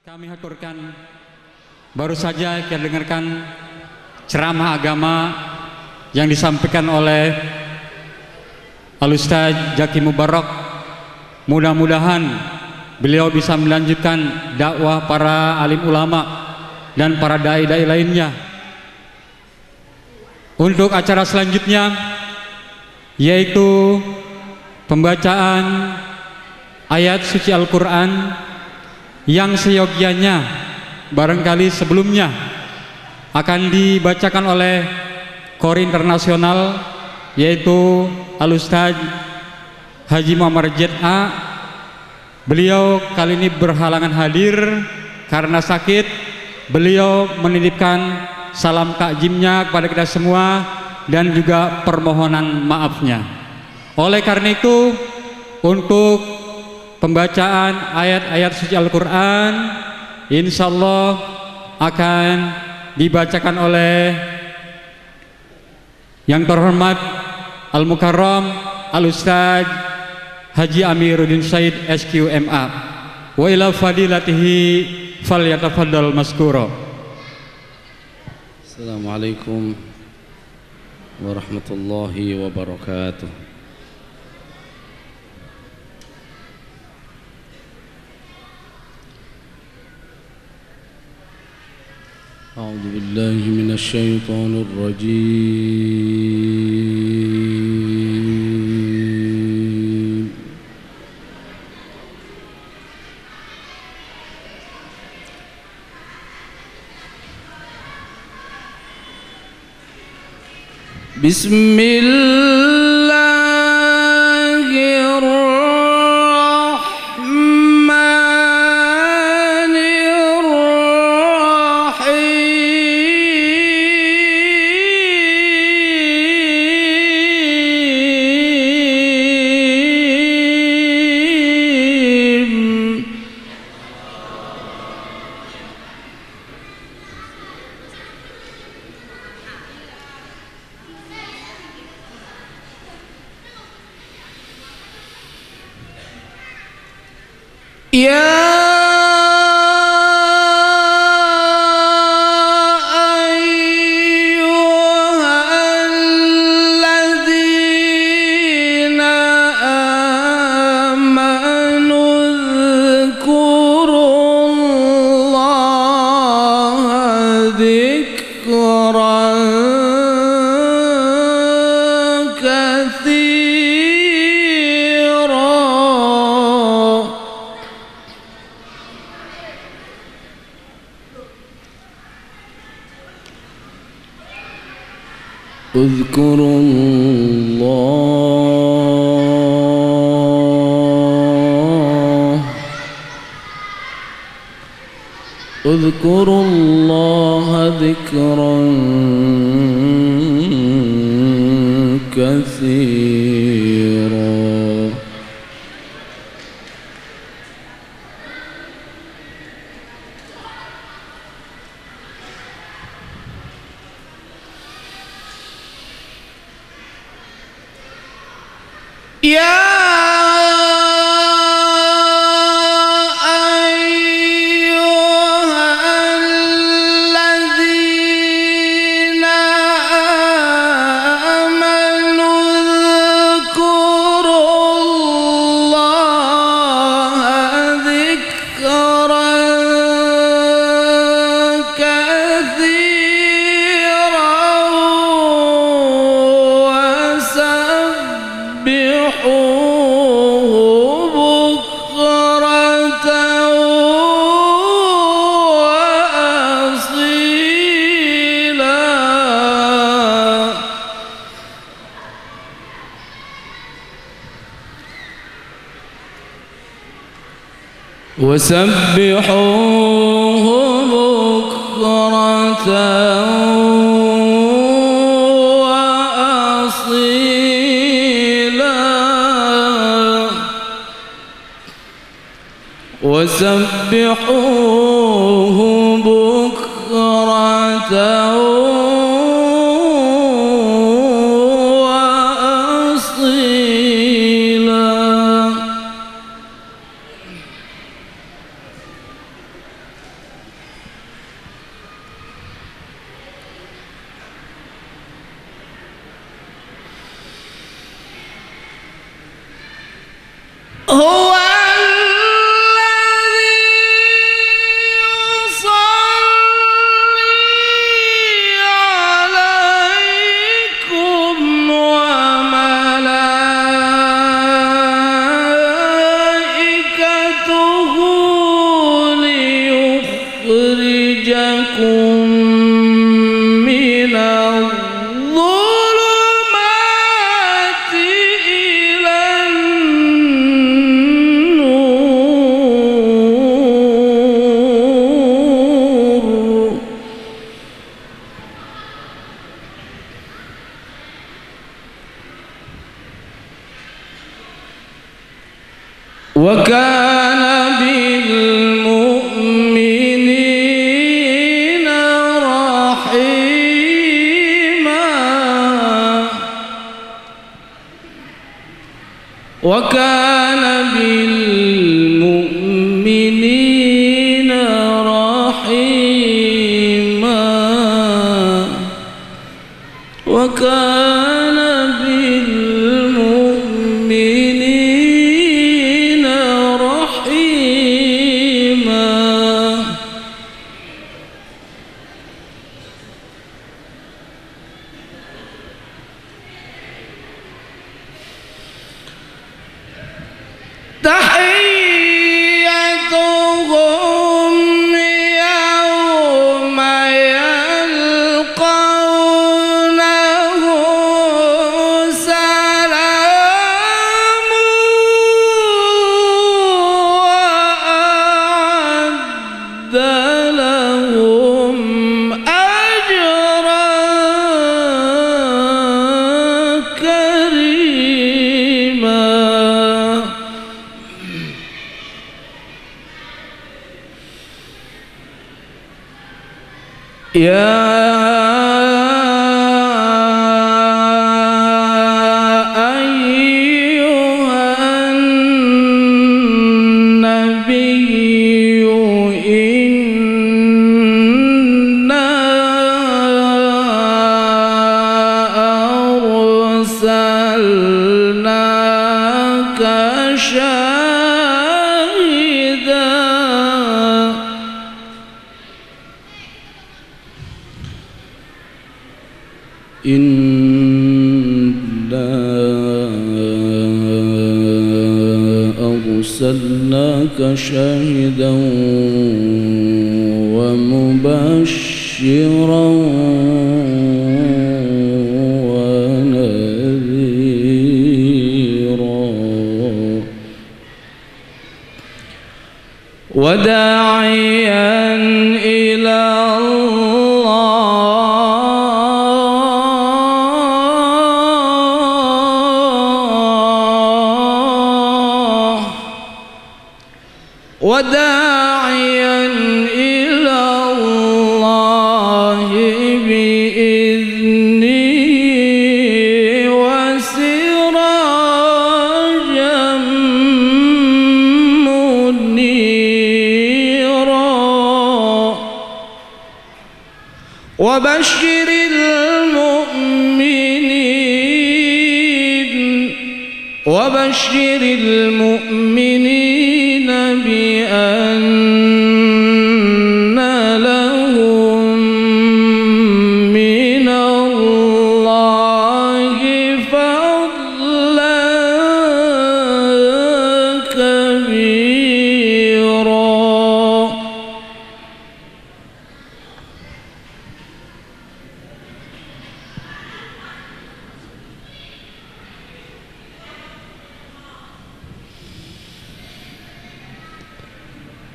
Kami haturkan, baru saja kita dengarkan ceramah agama yang disampaikan oleh Al-Ustaz Zaki Mubarak. Mudah-mudahan beliau bisa melanjutkan dakwah para alim ulama dan para dai-dai lainnya. Untuk acara selanjutnya yaitu pembacaan ayat suci Al-Quran yang seyogianya barangkali sebelumnya akan dibacakan oleh Qori Internasional, yaitu Al-Ustaz Haji Muhammad Z.A. Beliau kali ini berhalangan hadir karena sakit. Beliau menitipkan salam takjimnya kepada kita semua dan juga permohonan maafnya. Oleh karena itu, untuk pembacaan ayat-ayat suci Al-Quran insyaallah akan dibacakan oleh yang terhormat Al-Mukarram Al-Ustaz Haji Amiruddin Syed SQMA. Wa ila fadilatihi falyatafaddal maskura. Assalamualaikum warahmatullahi wabarakatuh. أعوذ بالله من الشيطان الرجيم. بسم الله الرحمن الرحيم. يا اذكروا الله ذكرا كثيرا. يا وسبحوه بكرة وأصيلا. وسبحوه بكرة وأصيلا. وكان بالمؤمنين رحيما وكان بالمؤمنين رحيما تحيتهم يوم يلقونه سلام وأعد لهم أجرا كريما يا أيها النبي إنا أرسلناك شاهدا إنا أرسلناك شاهدا ومبشرا ونذيرا وداعيا إلى وداعيا إلى الله بإذنه وسراجا منيرا وبشر المؤمنين بأن لهم من الله فضلا كبيرا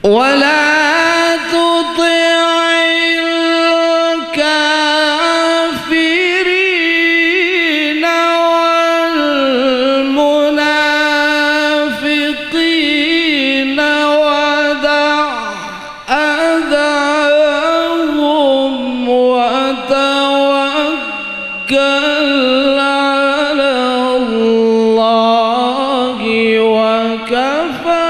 ولا تطع الكافرين والمنافقين ودع أذاهم وتوكل على الله وكفى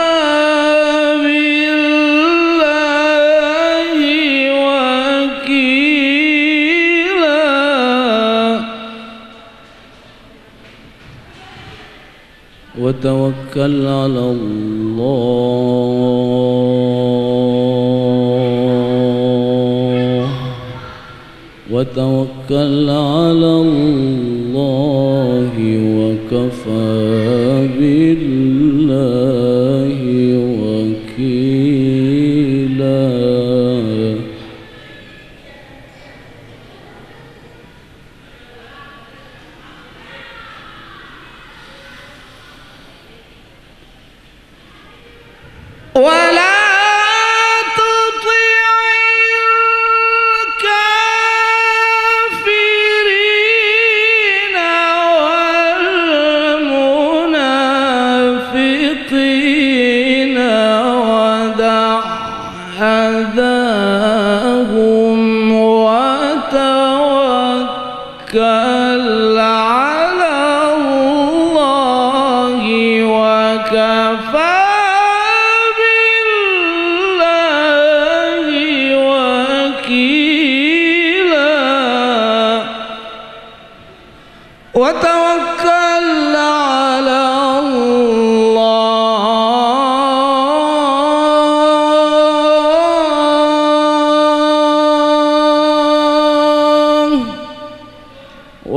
وتوكل على الله وتوكل على الله وكفى بالله وكيلا ولا تطع الكافرين والمنافقين ودع أذاهم وتوكل على الله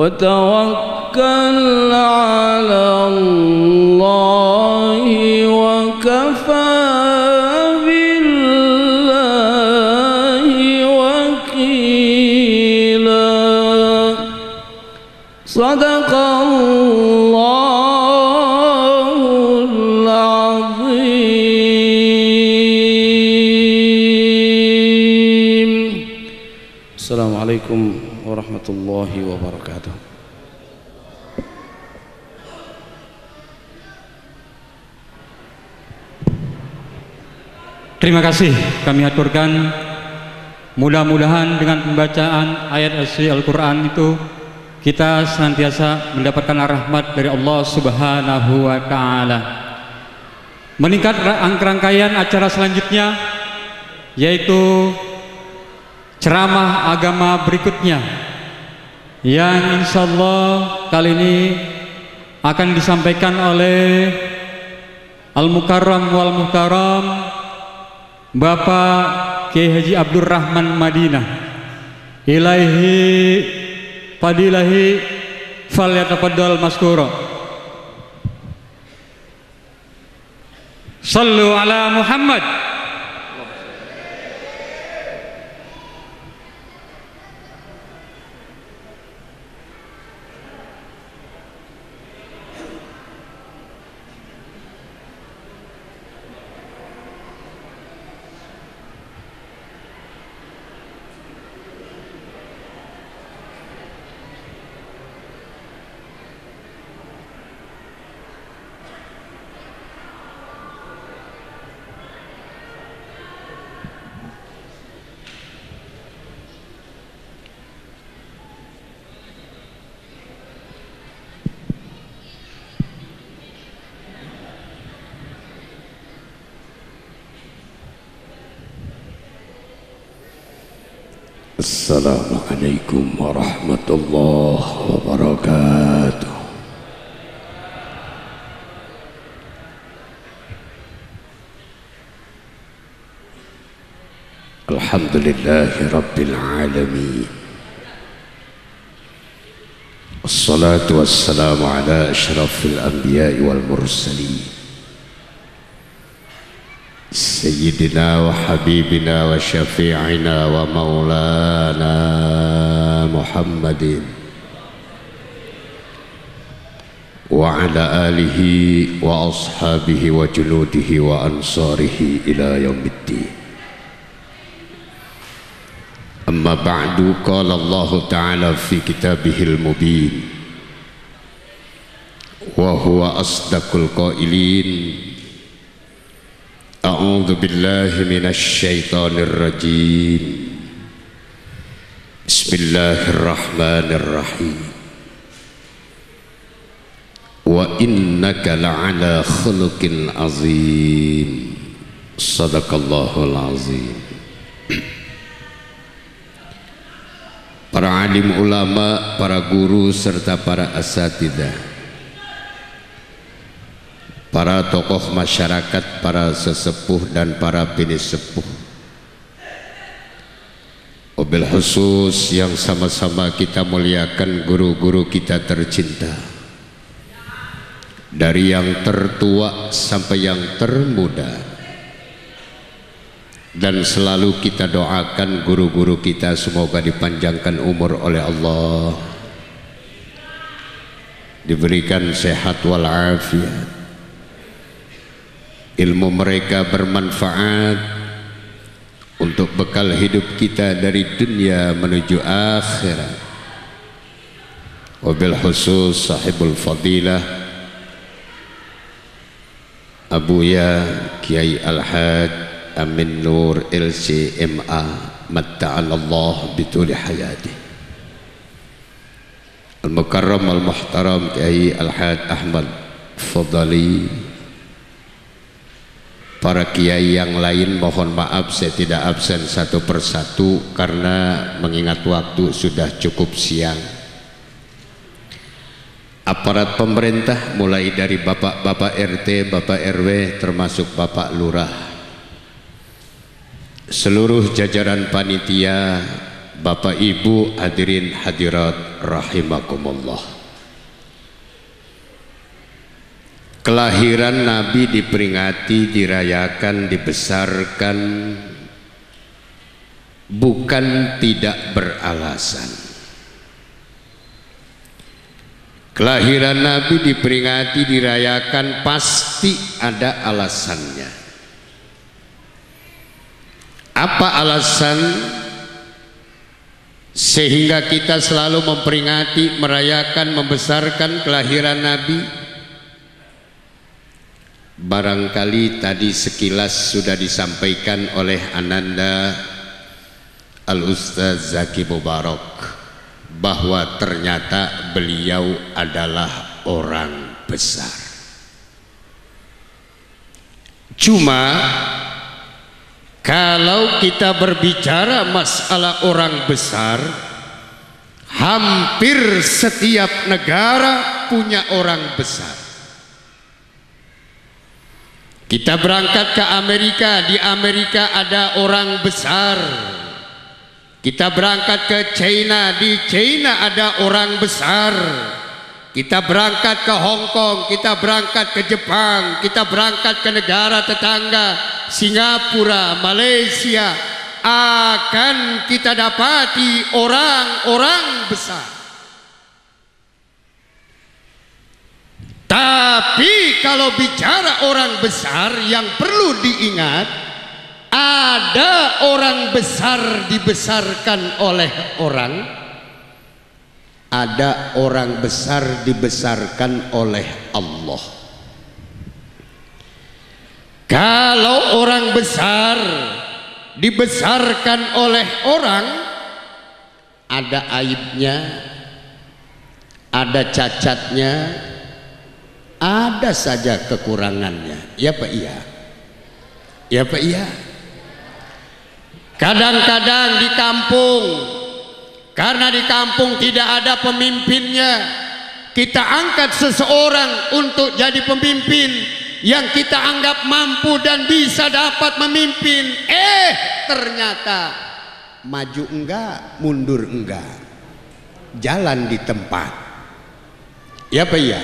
وتوكل على الله وكفى بالله وكيلا. صدق الله العظيم. السلام عليكم ورحمة الله وبركاته. Terima kasih kami aturkan. Mudah-mudahan dengan pembacaan ayat suci Al-Quran itu kita senantiasa mendapatkan rahmat dari Allah Subhanahu wa Ta'ala. Meningkat rangkaian acara selanjutnya, yaitu ceramah agama berikutnya, yang insya Allah kali ini akan disampaikan oleh Al-Mukarram wal Muhtaram Bapak Kiai Haji Abdurrahman Madinah. Ilaihi fadilahi falyatafaddal maskura. Sallu ala Muhammad. Assalamualaikum warahmatullahi wabarakatuh. Alhamdulillahi rabbil alamin. Wassalatu wassalamu ala asyrafil anbiya'i wal mursalin Sayyidina wa habibina wa syafi'ina wa maulana Muhammadin wa ala alihi wa ashabihi wa junudihi wa ansarihi ila yaumiddin. Amma ba'du, qala Allah ta'ala fi kitabihil mubin wa huwa asdaqul qailin. A'udzu billahi minasy syaithanir rajim. Bismillahirrahmanirrahim. Wa innaka la'ala khuluqin azim. Shadaqallahul azim. Para alim ulama, para guru serta para asatidzah, para tokoh masyarakat, para sesepuh dan para bini sepuh, wabil khusus yang sama-sama kita muliakan guru-guru kita tercinta, dari yang tertua sampai yang termuda, dan selalu kita doakan guru-guru kita semoga dipanjangkan umur oleh Allah, diberikan sehat walafiat, ilmu mereka bermanfaat untuk bekal hidup kita dari dunia menuju akhirat. Wabil khusus sahibul fadilah Abuya Kiai Al-Haj Amin Nur LCMA matta'alallah bituli hayati, Al-Mukarram Al-Muhtaram Kiai Al-Haj Ahmad Fadali, para kiai yang lain mohon maaf saya tidak absen satu persatu karena mengingat waktu sudah cukup siang. Aparat pemerintah mulai dari bapak-bapak RT, bapak RW termasuk bapak lurah, seluruh jajaran panitia, Bapak Ibu hadirin hadirat rahimakumullah. Kelahiran Nabi diperingati, dirayakan, dibesarkan bukan tidak beralasan. Kelahiran Nabi diperingati, dirayakan pasti ada alasannya. Apa alasan sehingga kita selalu memperingati, merayakan, membesarkan kelahiran Nabi? Barangkali tadi sekilas sudah disampaikan oleh Ananda Al-Ustaz Zaki Mubarak bahwa ternyata beliau adalah orang besar. Cuma kalau kita berbicara masalah orang besar, hampir setiap negara punya orang besar. Kita berangkat ke Amerika, di Amerika ada orang besar. Kita berangkat ke China, di China ada orang besar. Kita berangkat ke Hong Kong, kita berangkat ke Jepang, kita berangkat ke negara tetangga, Singapura, Malaysia, akan kita dapati orang-orang besar. Tapi kalau bicara orang besar, yang perlu diingat, ada orang besar dibesarkan oleh orang, ada orang besar dibesarkan oleh Allah. Kalau orang besar dibesarkan oleh orang, ada aibnya, ada cacatnya, ada saja kekurangannya. Ya Pak iya? Ya Pak iya? Kadang-kadang di kampung, karena di kampung tidak ada pemimpinnya, kita angkat seseorang untuk jadi pemimpin yang kita anggap mampu dan bisa dapat memimpin. Ternyata maju enggak, mundur enggak, jalan di tempat. Ya Pak iya?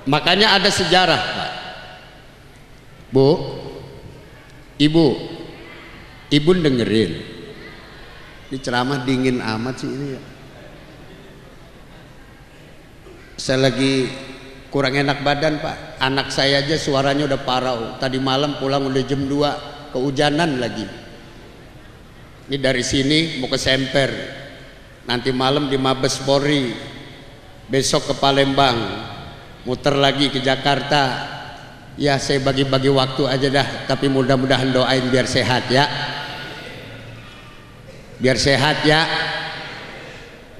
Makanya ada sejarah Pak. Bu, Ibu dengerin. Ini ceramah dingin amat sih ini ya. Saya lagi kurang enak badan Pak. Anak saya aja suaranya udah parau. Tadi malam pulang udah jam 2, kehujanan lagi. Ini dari sini mau ke Semper, nanti malam di Mabes Polri, besok ke Palembang, muter lagi ke Jakarta. Ya saya bagi-bagi waktu aja dah, tapi mudah-mudahan doain biar sehat ya. Biar sehat ya.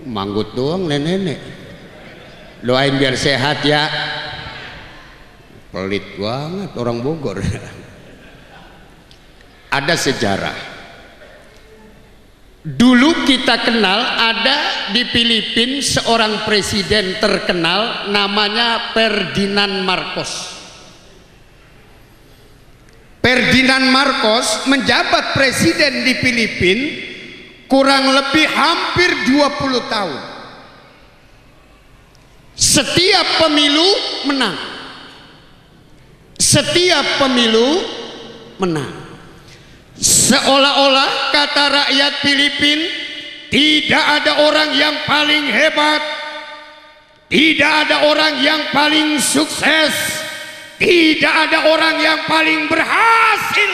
Manggut doang nenek-nenek. Doain biar sehat ya. Pelit banget orang Bogor. Ada sejarah. Dulu kita kenal, ada di Filipina seorang presiden terkenal namanya Ferdinand Marcos. Ferdinand Marcos menjabat presiden di Filipina kurang lebih hampir 20 tahun. Setiap pemilu menang. Setiap pemilu menang. Seolah-olah kata rakyat Filipina, tidak ada orang yang paling hebat, tidak ada orang yang paling sukses, tidak ada orang yang paling berhasil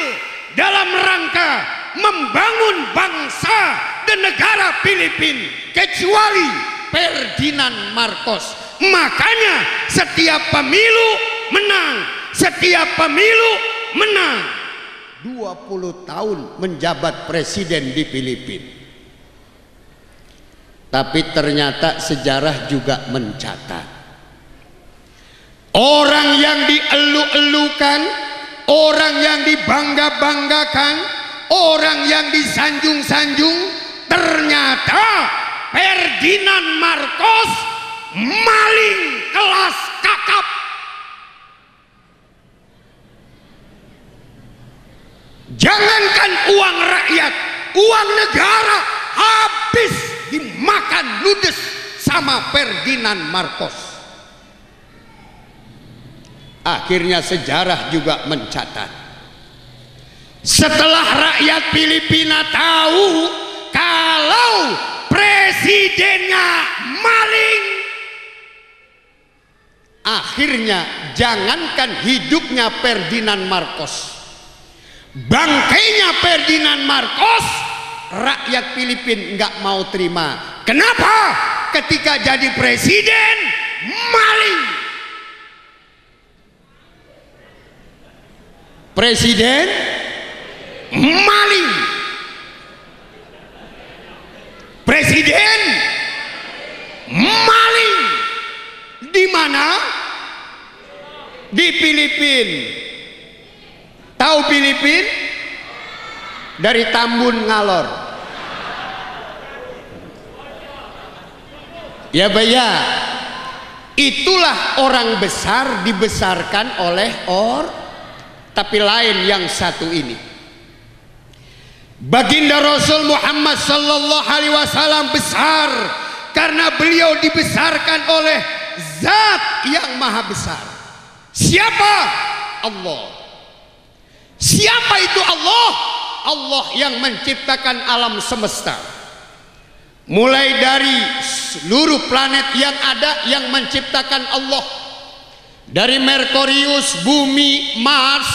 dalam rangka membangun bangsa dan negara Filipina kecuali Ferdinand Marcos. Makanya setiap pemilu menang, setiap pemilu menang. 20 tahun menjabat presiden di Filipina. Tapi ternyata sejarah juga mencatat, orang yang dielu-elukan, orang yang dibangga-banggakan, orang yang disanjung-sanjung, ternyata Ferdinand Marcos maling kelas kakap. Jangankan uang rakyat, uang negara sama Ferdinand Marcos. Akhirnya sejarah juga mencatat, setelah rakyat Filipina tahu kalau presidennya maling, akhirnya jangankan hidupnya Ferdinand Marcos, bangkainya Ferdinand Marcos rakyat Filipina nggak mau terima. Kenapa? Ketika jadi presiden maling. Presiden maling. Presiden maling. Di mana? Di Filipina. Tahu Filipina? Dari Tambun Ngalor. Ya Baya, itulah orang besar dibesarkan oleh tapi lain yang satu ini. Baginda Rasul Muhammad sallallahu alaihi wasallam besar karena beliau dibesarkan oleh Zat yang maha besar. Siapa? Allah. Siapa itu Allah? Allah yang menciptakan alam semesta. Mulai dari seluruh planet yang ada yang menciptakan Allah. Dari Merkurius, Bumi, Mars,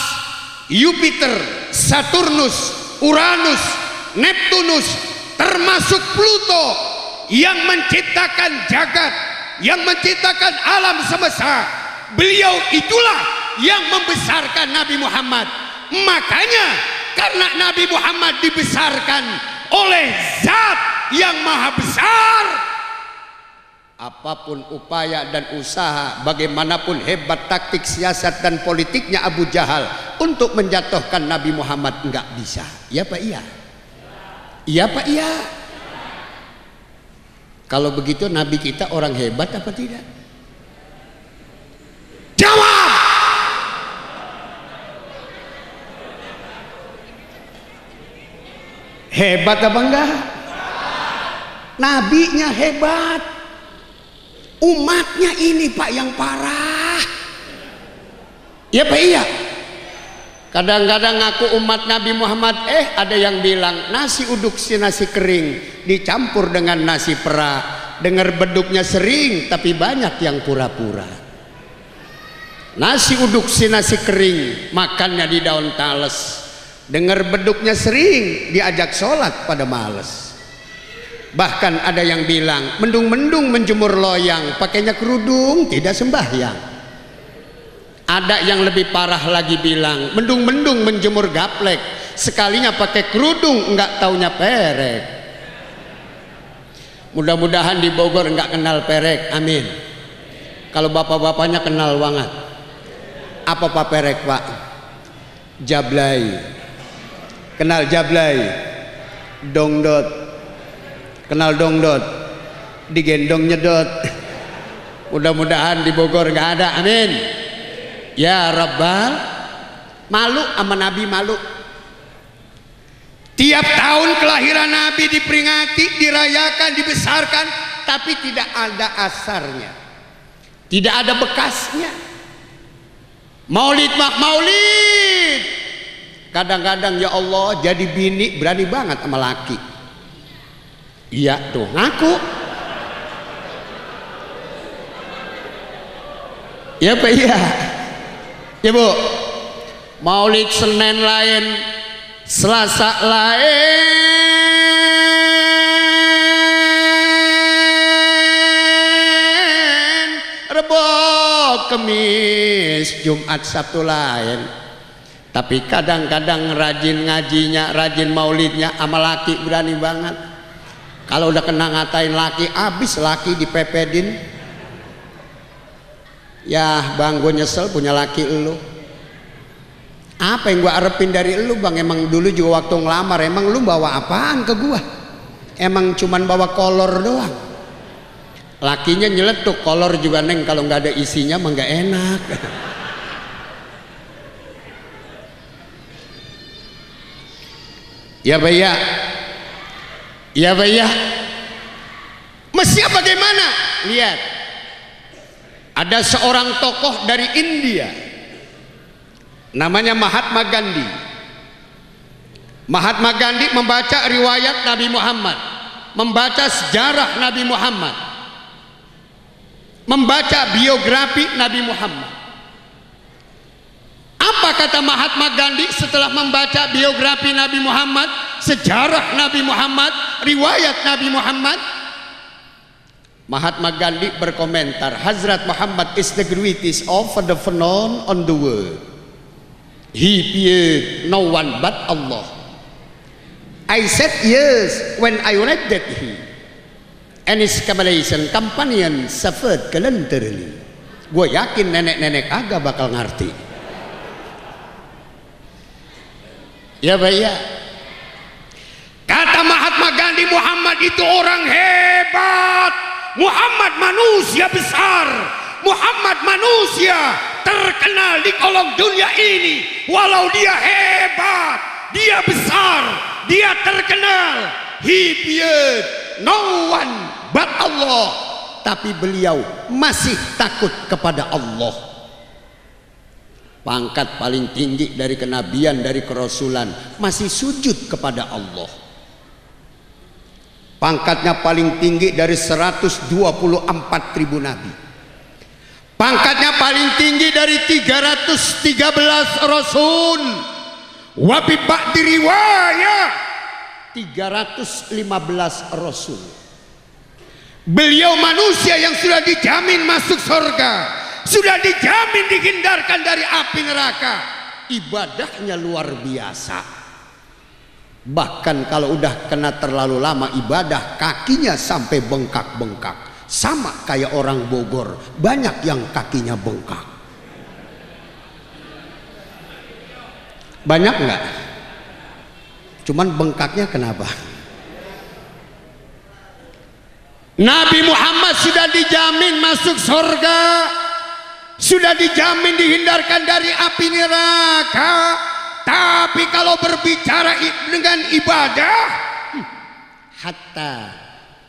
Jupiter, Saturnus, Uranus, Neptunus, termasuk Pluto yang menciptakan jagat, yang menciptakan alam semesta. Beliau itulah yang membesarkan Nabi Muhammad. Makanya karena Nabi Muhammad dibesarkan oleh Zat yang maha besar, apapun upaya dan usaha, bagaimanapun hebat taktik, siasat dan politiknya Abu Jahal untuk menjatuhkan Nabi Muhammad enggak bisa. Iya Pak iya? Iya Pak iya? Kalau begitu Nabi kita orang hebat apa tidak? Jawab! Hebat apa enggak? Nabinya hebat, umatnya ini Pak yang parah. Ya Pak iya. Kadang-kadang ngaku umat Nabi Muhammad, ada yang bilang nasi uduk si nasi kering dicampur dengan nasi perak. Dengar beduknya sering tapi banyak yang pura-pura. Nasi uduk si nasi kering makannya di daun tales. Dengar beduknya sering diajak sholat pada males. Bahkan ada yang bilang mendung-mendung menjemur loyang, pakainya kerudung tidak sembahyang. Ada yang lebih parah lagi bilang mendung-mendung menjemur gaplek, sekalinya pakai kerudung enggak taunya perek. Mudah-mudahan di Bogor enggak kenal perek, amin. Kalau bapak-bapaknya kenal banget. Apa Pak perek Pak? Jablay. Kenal jablay? Dongdot. Kenal dongdot? Digendong nyedot. Mudah-mudahan di Bogor nggak ada, amin. Ya Rabbal, malu sama Nabi malu. Tiap tahun kelahiran Nabi diperingati, dirayakan, dibesarkan, tapi tidak ada asarnya, tidak ada bekasnya. Maulid mak maulid. Kadang-kadang ya Allah jadi bini berani banget sama laki. Iya tuh ngaku. Ya Pak iya. Ya Bu. Maulid Senin lain, Selasa lain, Rebo, Kemis, Jumat, Sabtu lain. Tapi kadang-kadang rajin ngajinya, rajin maulidnya sama laki berani banget. Kalau udah kena ngatain laki, abis laki dipepedin. Ya bang, gue nyesel punya laki elu. Apa yang gue arepin dari elu bang? Emang dulu juga waktu ngelamar, emang lu bawa apaan ke gue? Emang cuman bawa kolor doang. Lakinya nyeletuk, kolor juga neng, kalau nggak ada isinya mah nggak enak. Ya Baya, ya Baya. Mestinya bagaimana? lihat, ada seorang tokoh dari India namanya Mahatma Gandhi. Mahatma Gandhi membaca riwayat Nabi Muhammad, membaca sejarah Nabi Muhammad, membaca biografi Nabi Muhammad. Apa kata Mahatma Gandhi setelah membaca biografi Nabi Muhammad, sejarah Nabi Muhammad, riwayat Nabi Muhammad? Mahatma Gandhi berkomentar, Hazrat Muhammad is the greatest of the known on the world. He feared no one but Allah. I said yes when I read that he and his companion suffered voluntarily. Gue yakin nenek-nenek agak bakal ngerti. Ya Baya. Kata Mahatma Gandhi, Muhammad itu orang hebat. Muhammad manusia besar. Muhammad manusia terkenal di kolong dunia ini. Walau dia hebat, dia besar, dia terkenal. He feared no one but Allah. Tapi beliau masih takut kepada Allah. Pangkat paling tinggi dari kenabian, dari kerasulan, masih sujud kepada Allah. Pangkatnya paling tinggi dari 124.000 nabi. Pangkatnya paling tinggi dari 313 rasul. Wabi ba'di riwayat 315 rasul. Beliau manusia yang sudah dijamin masuk surga, sudah dijamin dihindarkan dari api neraka. Ibadahnya luar biasa. Bahkan kalau udah kena terlalu lama ibadah, kakinya sampai bengkak-bengkak. Sama kayak orang Bogor, banyak yang kakinya bengkak. Banyak nggak? Cuman bengkaknya kenapa? Nabi Muhammad sudah dijamin masuk surga, sudah dijamin dihindarkan dari api neraka. Tapi kalau berbicara dengan ibadah, hatta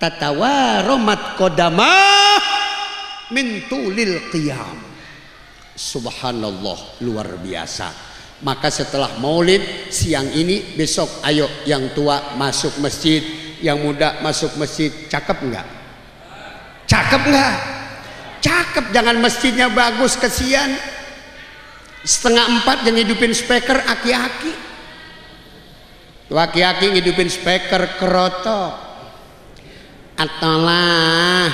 tatawaromat qadamah min tulil qiyam. Subhanallah, luar biasa. Maka setelah maulid siang ini, besok ayo yang tua masuk masjid, yang muda masuk masjid. Cakep nggak? Cakep nggak? Cakep. Jangan masjidnya bagus, kesian. 3:30 yang ngidupin speaker aki-aki. Aki-aki ngidupin speaker kerotok. Atolah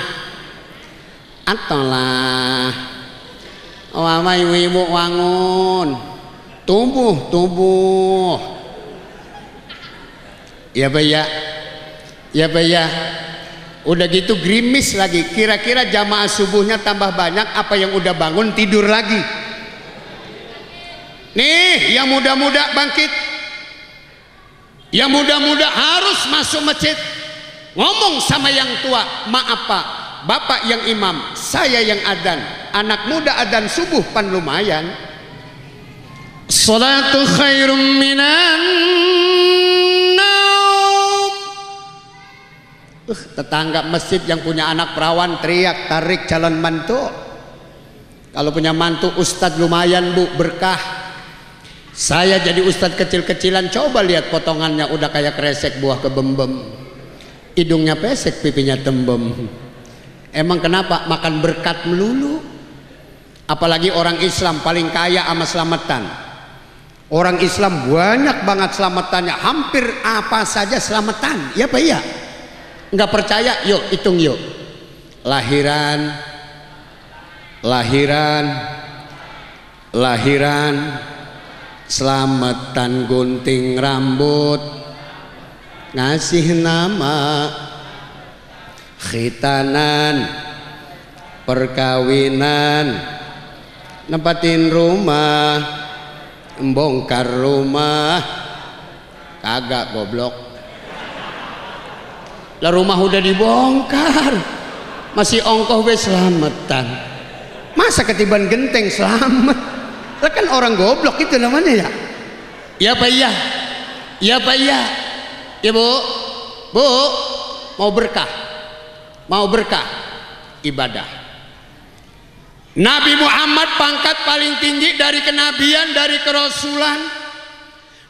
wama ibu wangun, tumbuh ya Baya, ya Baya. Udah gitu gerimis lagi. Kira-kira jamaah subuhnya tambah banyak apa yang udah bangun tidur lagi? Nih yang muda-muda bangkit, yang muda-muda harus masuk masjid. Ngomong sama yang tua, maaf Pak, Bapak yang imam, saya yang adzan. Anak muda adzan subuh pan lumayan. Salatu khairum minan naum. Tetangga masjid yang punya anak perawan teriak, tarik calon mantu. Kalau punya mantu ustadz lumayan Bu, berkah. Saya jadi ustadz kecil-kecilan, coba lihat potongannya udah kayak kresek buah kebembem. Hidungnya pesek, pipinya tembem. Emang kenapa? Makan berkat melulu. Apalagi orang Islam paling kaya sama selamatan. Orang Islam banyak banget selamatannya, hampir apa saja selamatan. Ya Pak ya? Nggak percaya? Yuk hitung yuk. Lahiran, selamatan gunting rambut, ngasih nama, khitanan, perkawinan, nempatin rumah, membongkar rumah. Kagak goblok. Lah rumah udah dibongkar, masih ongkoh we selamatan. Masa ketiban genteng selamat? Kan orang goblok itu namanya ya. Ya Pak iya. Ya Pak iya. Ya Bu. Bu, mau berkah. Mau berkah. ibadah. Nabi Muhammad pangkat paling tinggi dari kenabian, dari kerasulan.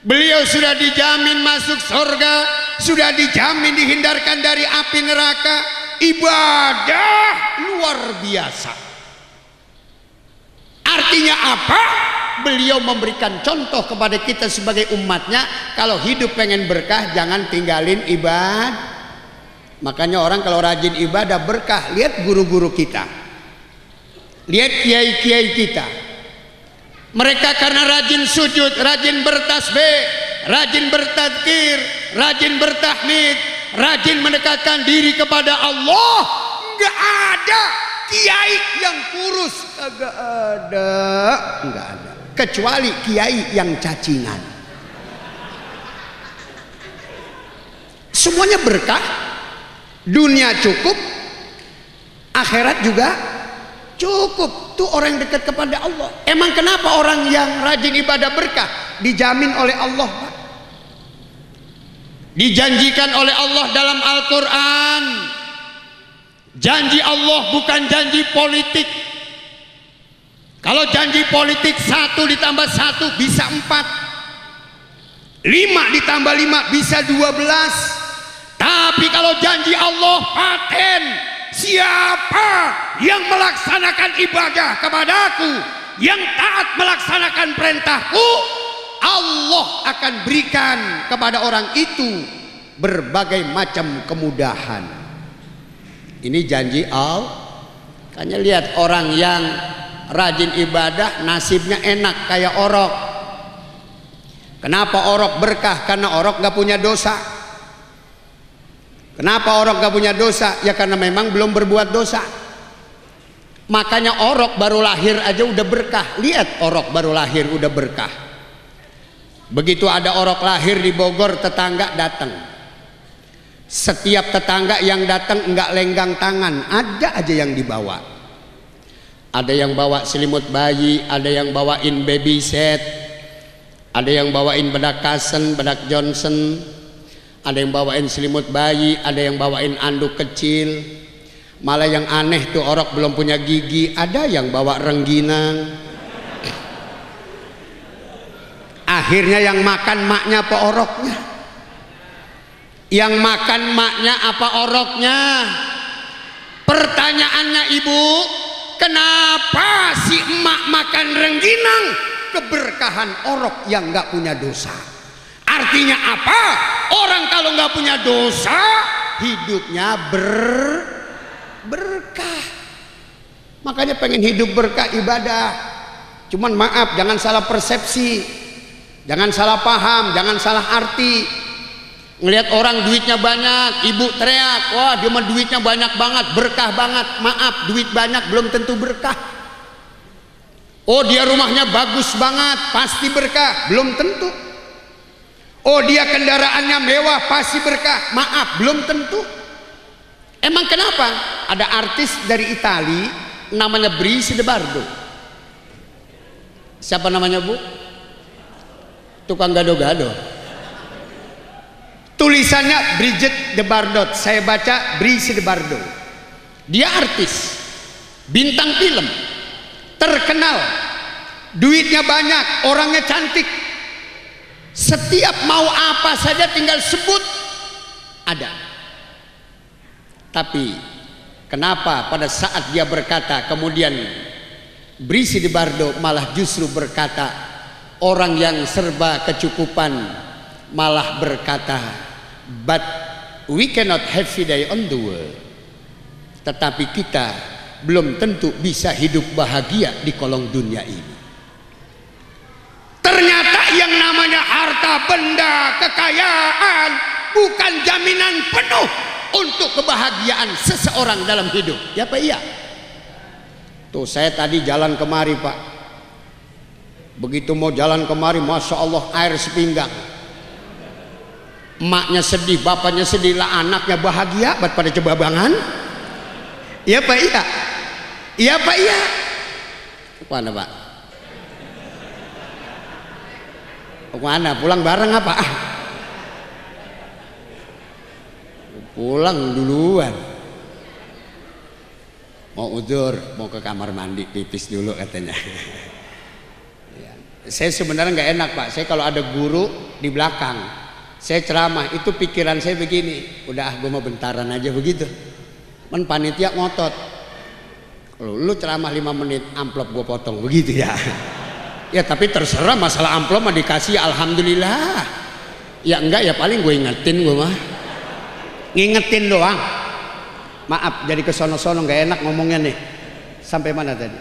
Beliau sudah dijamin masuk surga, sudah dijamin dihindarkan dari api neraka. Ibadah luar biasa. Artinya apa? Beliau memberikan contoh kepada kita sebagai umatnya, kalau hidup pengen berkah jangan tinggalin ibadah. Makanya orang kalau rajin ibadah berkah. Lihat guru-guru kita, lihat kiai-kiai kita. Mereka karena rajin sujud, rajin bertasbih, rajin bertadzkir, rajin bertahmid, rajin mendekatkan diri kepada Allah. Enggak ada kiai yang kurus, enggak ada. Kecuali kiai yang cacingan. Semuanya berkah, dunia cukup, akhirat juga cukup. Tuh orang yang dekat kepada Allah. Emang kenapa orang yang rajin ibadah berkah? Dijamin oleh Allah, Pak. Dijanjikan oleh Allah dalam Al-Quran. Janji Allah bukan janji politik. Kalau janji politik 1 ditambah 1 bisa 4, 5 ditambah 5 bisa 12. Tapi kalau janji Allah paten, siapa yang melaksanakan ibadah kepadaku, yang taat melaksanakan perintahku, Allah akan berikan kepada orang itu berbagai macam kemudahan. Ini janji Allah. Kayaknya lihat orang yang rajin ibadah nasibnya enak kayak orok. Kenapa orok berkah? Karena orok gak punya dosa. Kenapa orok gak punya dosa? Ya karena memang belum berbuat dosa. Makanya orok baru lahir aja udah berkah. Lihat orok baru lahir udah berkah. Begitu ada orok lahir di Bogor, tetangga datang. Setiap tetangga yang datang enggak lenggang tangan, ada aja yang dibawa. Ada yang bawa selimut bayi, ada yang bawain baby set, ada yang bawain bedak Kasen, bedak Johnson, ada yang bawain selimut bayi, ada yang bawain anduk kecil. Malah yang aneh tuh orok belum punya gigi, ada yang bawa rengginang. Akhirnya yang makan maknya apa oroknya? Yang makan maknya apa oroknya? Pertanyaannya ibu, kenapa si emak makan rengginang? Keberkahan orok yang nggak punya dosa. Artinya apa? Orang kalau nggak punya dosa, hidupnya berkah. Makanya pengen hidup berkah ibadah. Cuman maaf, jangan salah persepsi, jangan salah paham, jangan salah arti. Ngelihat orang duitnya banyak, ibu teriak, wah dia mah duitnya banyak banget, berkah banget. Maaf, duit banyak belum tentu berkah. Oh dia rumahnya bagus banget, pasti berkah, belum tentu. Oh dia kendaraannya mewah, pasti berkah. Maaf, belum tentu. Emang kenapa? Ada artis dari Itali namanya Brice de Bardo. Siapa namanya bu? Tukang gado-gado. Tulisannya Brigitte de Bardot, saya baca Brice de Bardo. Dia artis, bintang film, terkenal, duitnya banyak, orangnya cantik. Setiap mau apa saja tinggal sebut ada. Tapi kenapa pada saat dia berkata, kemudian Brice de Bardo malah justru berkata, orang yang serba kecukupan malah berkata, but we cannot have day on the world. Tetapi kita belum tentu bisa hidup bahagia di kolong dunia ini. Ternyata yang namanya harta benda, kekayaan bukan jaminan penuh untuk kebahagiaan seseorang dalam hidup. Ya Pak, iya. Tuh saya tadi jalan kemari Pak. Begitu mau jalan kemari, Masya Allah air sepinggang. Emaknya sedih, bapaknya sedih, lah anaknya bahagia pada cebabangan. Iya Pak, iya. Iya Pak, iya. Mana Pak? Mana? Pulang bareng apa? Pulang duluan. mau udzur, mau ke kamar mandi pipis dulu katanya. Ya. Saya sebenarnya nggak enak Pak, saya kalau ada guru di belakang saya ceramah itu pikiran saya begini, udah gue mau bentaran aja begitu. Men panitia ngotot, lu ceramah 5 menit amplop gue potong begitu ya. Ya tapi terserah, masalah amplop mah dikasih alhamdulillah. Ya enggak ya paling gue ingetin, gue mah ngingetin doang. Maaf jadi kesono-sono nggak enak ngomongnya nih. Sampai mana tadi?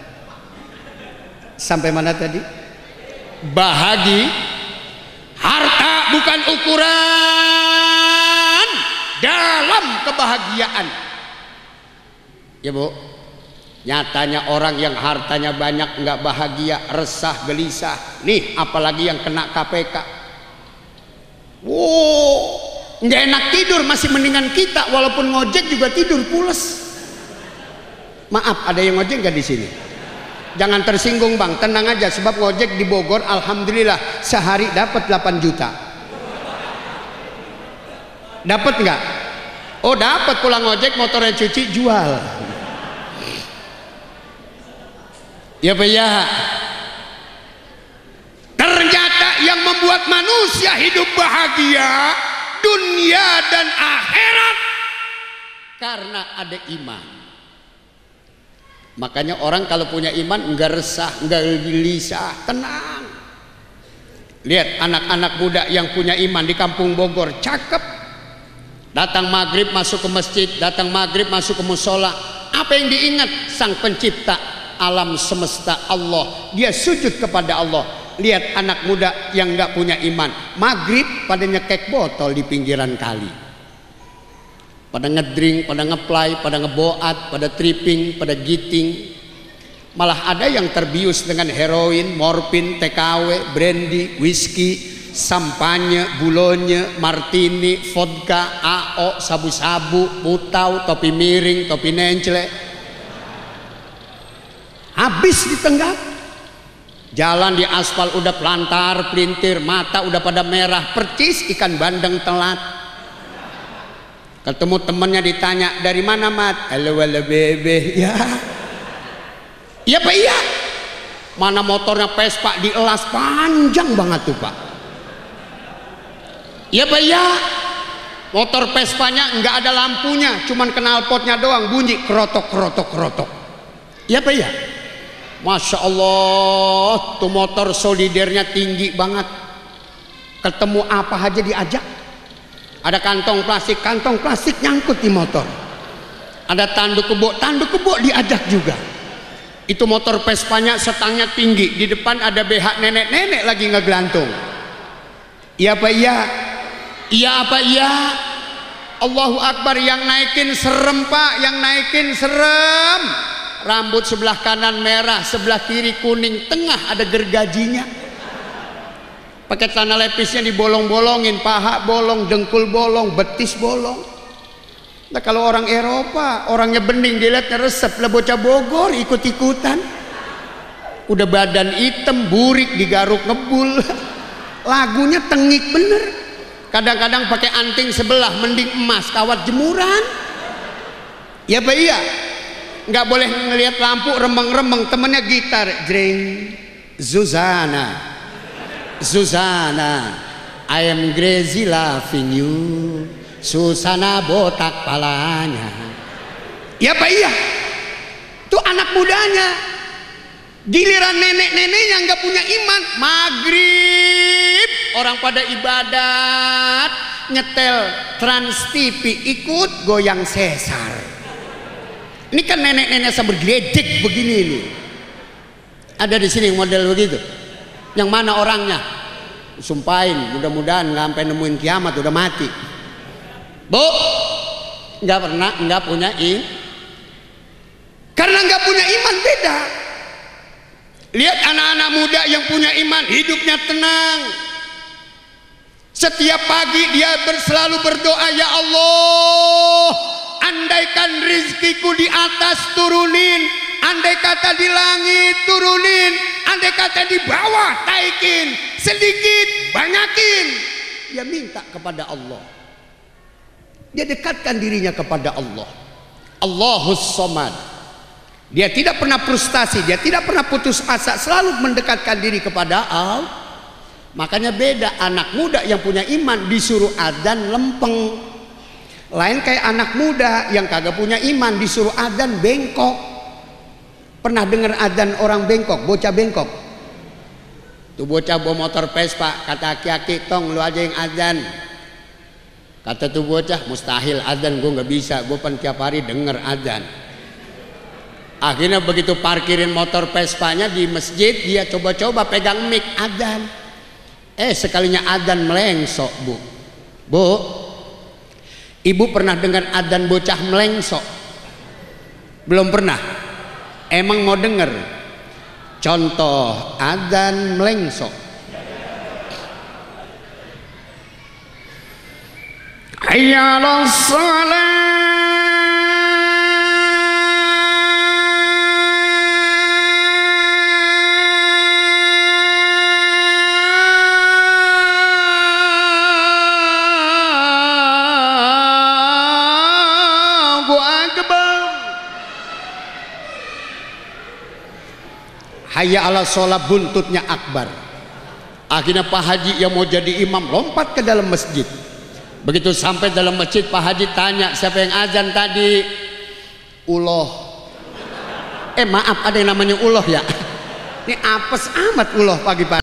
Sampai mana tadi? Bahagi, harta bukan ukuran dalam kebahagiaan. Ya Bu, nyatanya orang yang hartanya banyak nggak bahagia, resah, gelisah. Nih apalagi yang kena KPK. Wow, nggak enak tidur, masih mendingan kita walaupun ngojek juga tidur pules. Maaf, ada yang ngojek nggak di sini? Jangan tersinggung Bang, tenang aja sebab ngojek di Bogor alhamdulillah sehari dapat 8 juta. Dapat nggak? Oh dapat, pulang ngojek motornya cuci jual. Ya Pak ya. Ternyata yang membuat manusia hidup bahagia dunia dan akhirat karena ada iman. Makanya orang kalau punya iman enggak resah, enggak gelisah, tenang. Lihat anak-anak muda yang punya iman di kampung Bogor, cakep. Datang maghrib masuk ke masjid, datang maghrib masuk ke musola. Apa yang diingat? Sang pencipta alam semesta Allah. Dia sujud kepada Allah. Lihat anak muda yang nggak punya iman, maghrib pada nyekek botol di pinggiran kali, pada ngedrink, pada ngeplay, pada ngeboat, pada tripping, pada giting. Malah ada yang terbius dengan heroin, morfin, TKW, brandy, whisky, sampanye, bulonye, martini, vodka, AO, sabu-sabu, putau, topi miring, topi nencele. Habis ditenggak. Jalan di aspal udah pelantar, pelintir, mata udah pada merah, percis ikan bandeng telat. Ketemu temennya ditanya, dari mana Mat? Halo bebe. Ya. Iya Pak iya. Mana motornya Vespa dielas panjang banget tuh Pak. Iya Pak iya. Motor Vespanya nggak ada lampunya, cuman knalpotnya doang bunyi kerotok kerotok kerotok. Iya Pak iya. Masya Allah, tuh motor solidernya tinggi banget. Ketemu apa aja diajak. Ada kantong plastik nyangkut di motor. Ada tanduk kebo diajak juga. Itu motor Vespanya setangnya tinggi. Di depan ada BH nenek-nenek lagi ngegelantung. Iya Pak iya. Iya apa iya. Allahu Akbar, yang naikin serem Pak, yang naikin serem. Rambut sebelah kanan merah, sebelah kiri kuning, tengah ada gergajinya. Pakai celana lepisnya dibolong-bolongin, paha bolong, dengkul bolong, betis bolong. Nah kalau orang Eropa, orangnya bening, dilihatnya resep. Lah bocah Bogor ikut-ikutan. Udah badan hitam, burik, digaruk ngebul. Lagunya tengik bener. Kadang-kadang pakai anting sebelah, mending emas, kawat jemuran. Ya Pak iya. Nggak boleh ngelihat lampu remeng-remeng, temennya gitar, jring, Zuzana, I am crazy loving you, Susana botak palanya. Ya Pak iya, itu anak mudanya. Giliran nenek-neneknya nggak punya iman, maghrib orang pada ibadat, nyetel Trans TV ikut goyang sesar. Ini kan nenek-nenek sambil geledek begini ini. Ada di sini model begitu. Yang mana orangnya? Sumpahin, mudah-mudahan nggak sampai nemuin kiamat udah mati. Bu, nggak pernah, nggak punya karena nggak punya iman beda. Lihat anak-anak muda yang punya iman, hidupnya tenang. Setiap pagi dia selalu berdoa, ya Allah, andaikan rizkiku di atas turunin, andai kata di langit turunin, andai kata di bawah taikin, sedikit banyakin. Dia minta kepada Allah, dia dekatkan dirinya kepada Allah. Allahus Somad, Dia tidak pernah frustasi, dia tidak pernah putus asa, selalu mendekatkan diri kepada Allah. Makanya beda, anak muda yang punya iman disuruh adzan lempeng, lain kayak anak muda yang kagak punya iman disuruh adzan bengkok. Pernah dengar adzan orang bengkok, bocah bengkok? Tuh bocah bawa motor Vespa, kata aki-aki, tong lu aja yang adzan. Kata tuh bocah, mustahil adzan, gue nggak bisa, gue kan tiap hari denger adzan. Akhirnya begitu parkirin motor Vespanya di masjid, dia coba-coba pegang mic adzan. Sekalinya adzan melengsok, Bu, ibu pernah dengar adzan bocah melengsok? Belum pernah? Emang mau denger contoh adzan melengsok? Hayya 'alas shalah. Hayya 'alas shalah, buntutnya akbar. Akhirnya Pak Haji yang mau jadi imam lompat ke dalam masjid. Begitu sampai dalam masjid, Pak Haji tanya, siapa yang azan tadi? Uloh. Maaf, ada yang namanya uloh ya? Ini apes amat uloh pagi-pagi.